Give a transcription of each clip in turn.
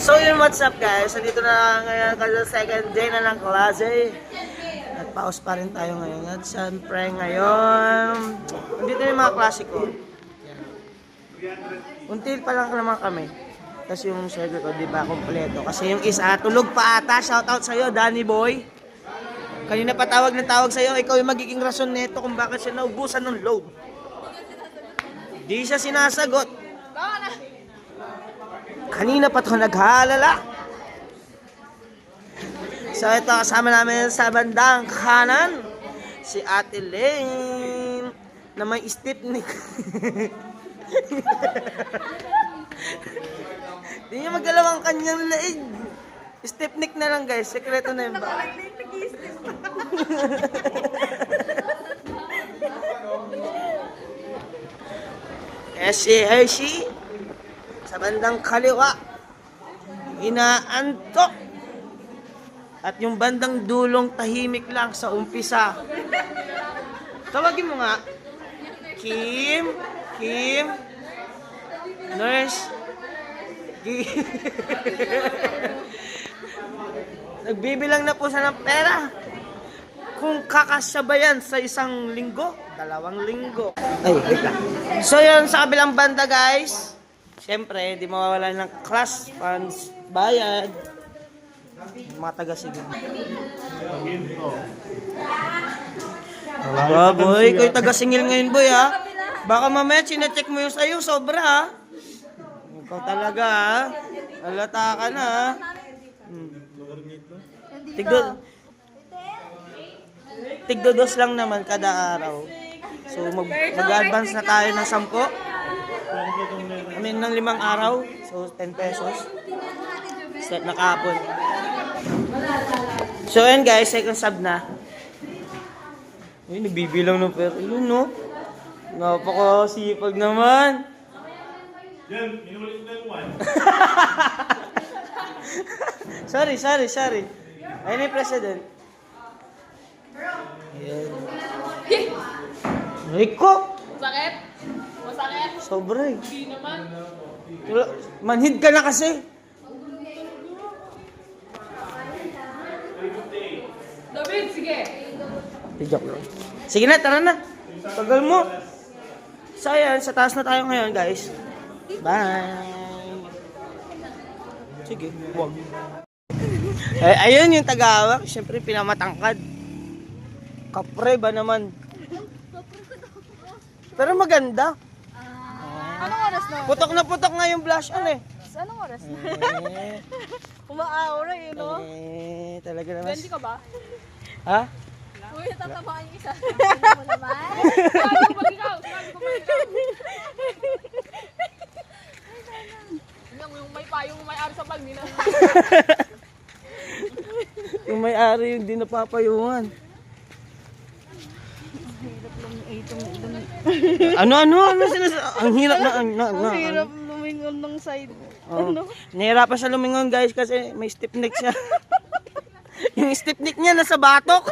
So yun, what's up guys? Nandito na ngayon kasi second day na ng klase. At pause pa rin tayo ngayon. At syempre ngayon, nandito na yung mga klase ko. Until pa lang naman kami. Tapos yung schedule ko, di ba, kompleto. Kasi yung isa, tulog pa ata. Shoutout sa'yo, Danny Boy. Kanina pa tawag ng tawag sa'yo. Ikaw yung magiging rason nito kung bakit siya naubusan ng load. Di siya sinasagot. Kanina pa ito naghalala. So ito, kasama namin sa bandang kanan, si Ate Lane, na may stiff neck. Hindi niya magalaw ang kanyang leeg. Stiff neck na lang guys, sekreto na yun ba? Hershey, sa bandang kaliwa, inaantok. At yung bandang dulong tahimik lang sa umpisa. Tawagin mo nga. Kim, nurse, Kim. Nagbibilang na po siya ng pera. Kung kakasabayan sa isang linggo, 2 linggo. Ay, wait lang. So yun, sa kabilang banda guys, siyempre, di mawawala ng class funds, bayad. Mga taga-sigil. Boy, kayo taga-singil ngayon boy ha. Baka mamaya chinecheck mo yung sa'yo, sobra ha. Ikaw talaga ha. Alata ka na ha. Tigdo-dos lang naman kada araw. So mag-advance na tayo ng 10. I mean, ng 5 araw. So 10 pesos. Set na kapon. So yan guys, second sub na. Ay, nagbibilang ng pera. Yun no. Napakasipag naman. Yan, inulit na yung one. Sorry. Ayun na yung president. Ayan. Ay ko! Masakit? Sobra eh. Hindi naman. Manhid ka na kasi. David, sige. Joke lang. Sige na, tara na. Tagal mo. So ayan, sa taas na tayo ngayon guys. Bye! Sige, huwag. Ayun yung tagawak. Siyempre pinamatangkad. Kapre ba naman? Pero maganda. Anong oras na? Putok na putok nga yung blush on eh. Anong oras na? Umaaura eh, no? Talaga naman. Gandi ka ba? Ha? Uy, natatamaan yung isa. Sabi mo naman. Sabi ko mag-ikaw. Yung may payong may-ari sa bag, nila. Yung may-ari yung di napapayungan. Ano ang hirap na Ang hirap lumingon ng side. Ano? Nahirapan siya lumingon guys kasi may stiff neck siya. Yung stiff neck niya nasa batok.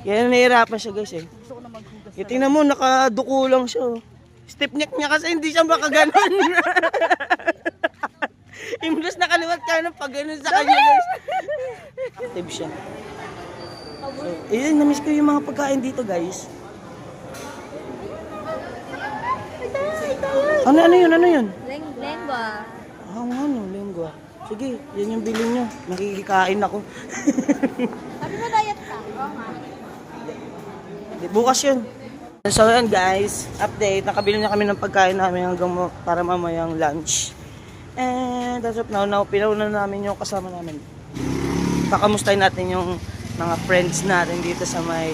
Kaya nahirapan siya guys eh. Tingnan mo, nakaduko lang siya. Stiff neck niya kasi hindi siya makaganon. Imbes nakaliwat ka na pag ganun sa kanya guys. Active siya. So, namiss ko yung mga pagkain dito guys. Ano yun? Lengua. Lengua. Sige, yan yung bilhin nyo. Nakikikain ako. Sabi mo diet ka? Oo nga. Bukas yun. So yan guys, update. Nakabili na kami ng pagkain namin hanggang para mamayang lunch. And as of now, pinauna namin yung kasama namin. Pakamustahin natin yung mga friends natin dito sa may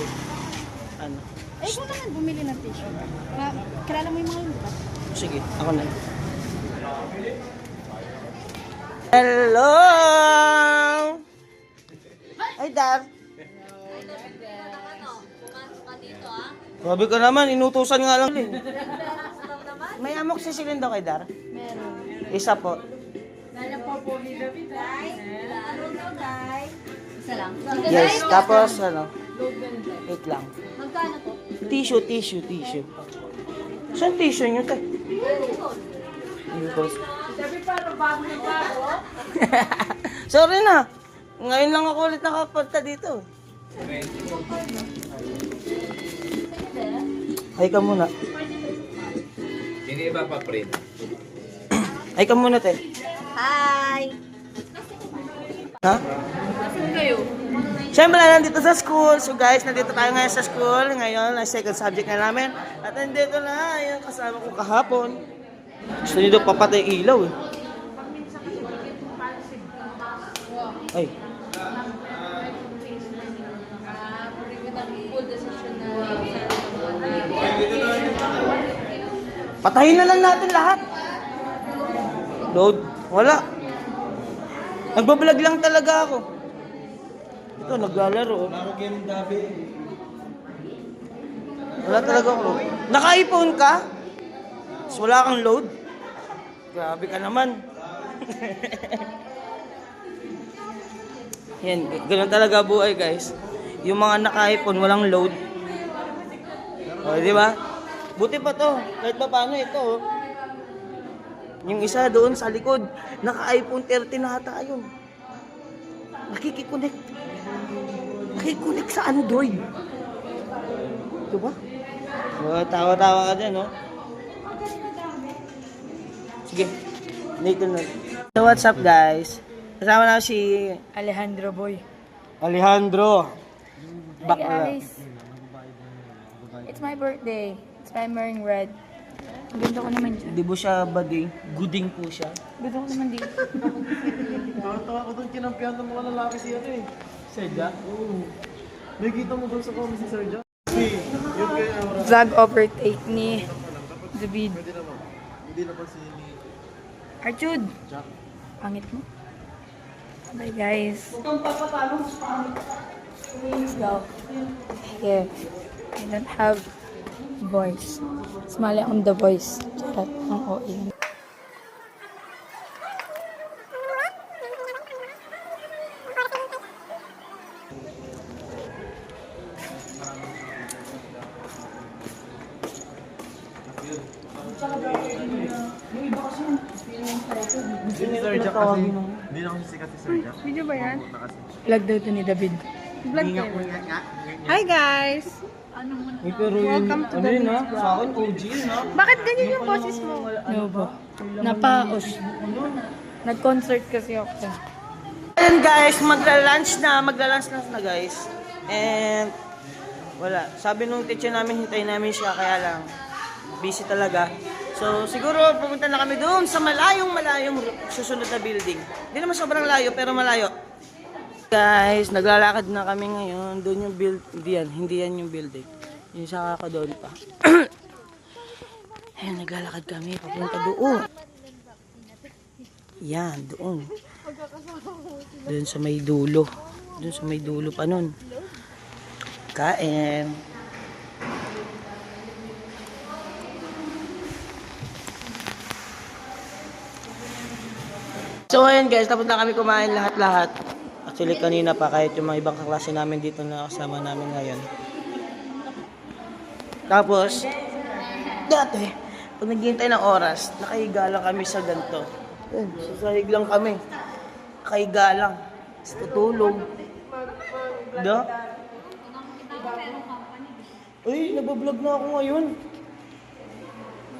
ano. Eh, ikaw naman bumili ng tissue. Kilala mo yung mga yun, diba? Sige, ako na. Hello! Ay, Dar. Grabe ka naman, inutusan nga lang eh. May amok si Silindo kay Dar? Meron. Isa po. Nala po po ni David. Isa lang. Yes, tapos ano? Wait lang. Magkano po? Tissue. Saan tissue nyo, te? Sorry na. Ngayon lang ako ulit nakapunta dito. Ay ka muna. Hindi ba pa print? Ay ka muna, te. Hi! Ha? Nasaan kayo? Siyempre, nandito sa school. So guys, nandito tayo ngayon sa school. Ngayon, ang second subject na namin. At nandito na, yung kasama ko kahapon. Gusto niyo daw papatay ilaw eh. Ay. Patayin na lang natin lahat. Load. Wala. Nagbablog lang talaga ako. Ito, naglalaro. Wala talaga ako. Naka-iPhone ka? Tapos wala kang load? Grabe ka naman. Yan, ganun talaga buhay guys. Yung mga naka-iPhone, walang load. O, di ba? Buti pa to. Kahit pa paano ito. Oh. Yung isa doon sa likod, naka-iPhone 13 na ata yun. Nakikiconnect. Nakikiconnect sa Android. Diba? Tawa-tawa ka dyan, no? Sige. Nathan na. So, what's up, guys? Kasama na si Alejandro Boy. Alejandro. Hi Bakla. guys! It's my birthday. It's why I'm wearing red. Ang ganda ko naman dyan. Di ba siya bading? Guding po siya. Ganda ko naman dito. Tawa ko doon, kinampihan ng mga lalaki siya to eh. Serga? Oo. Nakikita mo doon sa comment si Sergio? Yun kaya Aura. Vlog overtake ni David. Pwede naman. Hindi naman si Archud! Jack. Pangit mo. Bye guys. Let's go. Here. I don't have voice. Smile on the voice. Charot. Ang OA. Si Sergio kasi, hindi na kasi sikat si Sergio. Video ba yan? Na kasi. Vlog daw to ni David. Vlog kayo. Hi guys! Ay, pero yun, ano yun ha? Sa akin, OG yun ha? Bakit ganyan yung boses mo? No ba? Napaos. Nag-concert kasi ako. Ayan guys, magla-lunch na guys. And wala, sabi nung teacher namin, hintayin namin siya, kaya lang busy talaga. So siguro pumunta na kami doon sa malayong susunod na building. Hindi naman sobrang layo pero malayo. Guys, naglalakad na kami ngayon. Doon yung hindi yan yung building. Yung saka ka doon pa. Ayan, naglalakad kami papunta doon. Yan, doon. Doon sa may dulo. Doon sa may dulo pa nun. Kain. So ayan guys, tapos na kami kumain lahat-lahat. Actually kanina pa, kahit yung mga ibang kaklase namin dito na kasama namin ngayon. Tapos, dati, pag naghihintay ng oras, nakahiga lang kami sa ganito. Ayan, sasahig lang kami. Nakahiga lang. Tapos tutulog. Da? Uy, nabablog na ako ngayon.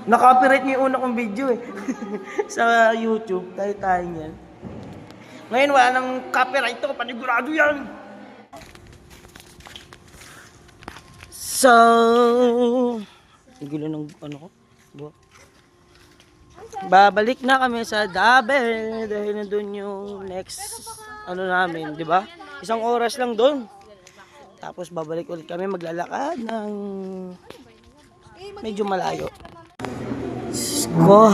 Na-copyright niyo yung una kong video eh. Sa YouTube, tayo niyan. Ngayon wala nang copyright to, panigurado yan. So, igulo ng ano ko. Babalik na kami sa Dabe dahil nandun yung next ano namin, di ba? Isang oras lang doon. Tapos babalik ulit kami maglalakad ng medyo malayo. Ko.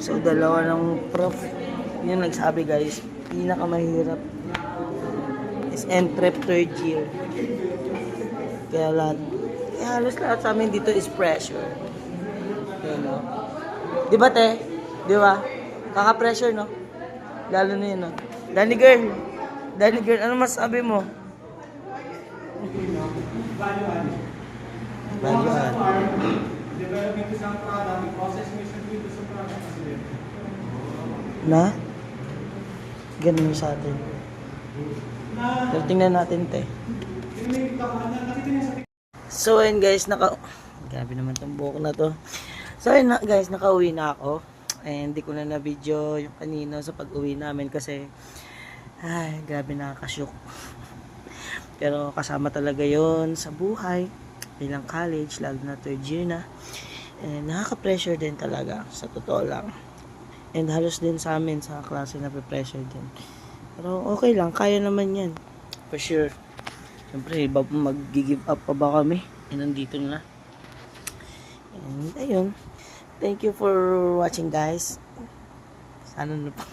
So, dalawa ng prof. Yun nagsabi guys, pinakamahirap is NPrep third year. Kaya halos lahat sa amin dito is pressure. You know? Di ba te? Di ba? Kaka-pressure no? Lalo na yun no? Danny girl, ano masabi mo? Value add. Developing isang product, i-process mo yung dito sa product kasi din. Na? Ganun yung sa atin. Pero tingnan natin, te. So, ayun guys, Grabe naman tong buhok na to. So, ayun na, guys, nakauwi na ako. And hindi ko na na-video yung kanina sa pag-uwi namin kasi ay, grabe nakakashock. Pero kasama talaga yon sa buhay bilang college, lalo na third year na. And nakaka-pressure din talaga, sa totoo lang. And halos din sa amin sa klase na pressure din. Pero okay lang, kaya naman yan. For sure. Siyempre, mag-give up pa ba kami? And nandito na. And ayun. Thank you for watching, guys. Sana na pa.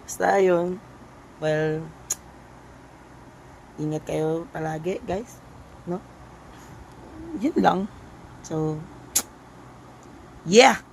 Basta ayun. Well, ingat kayo palagi, guys. No? Yun lang. So, yeah!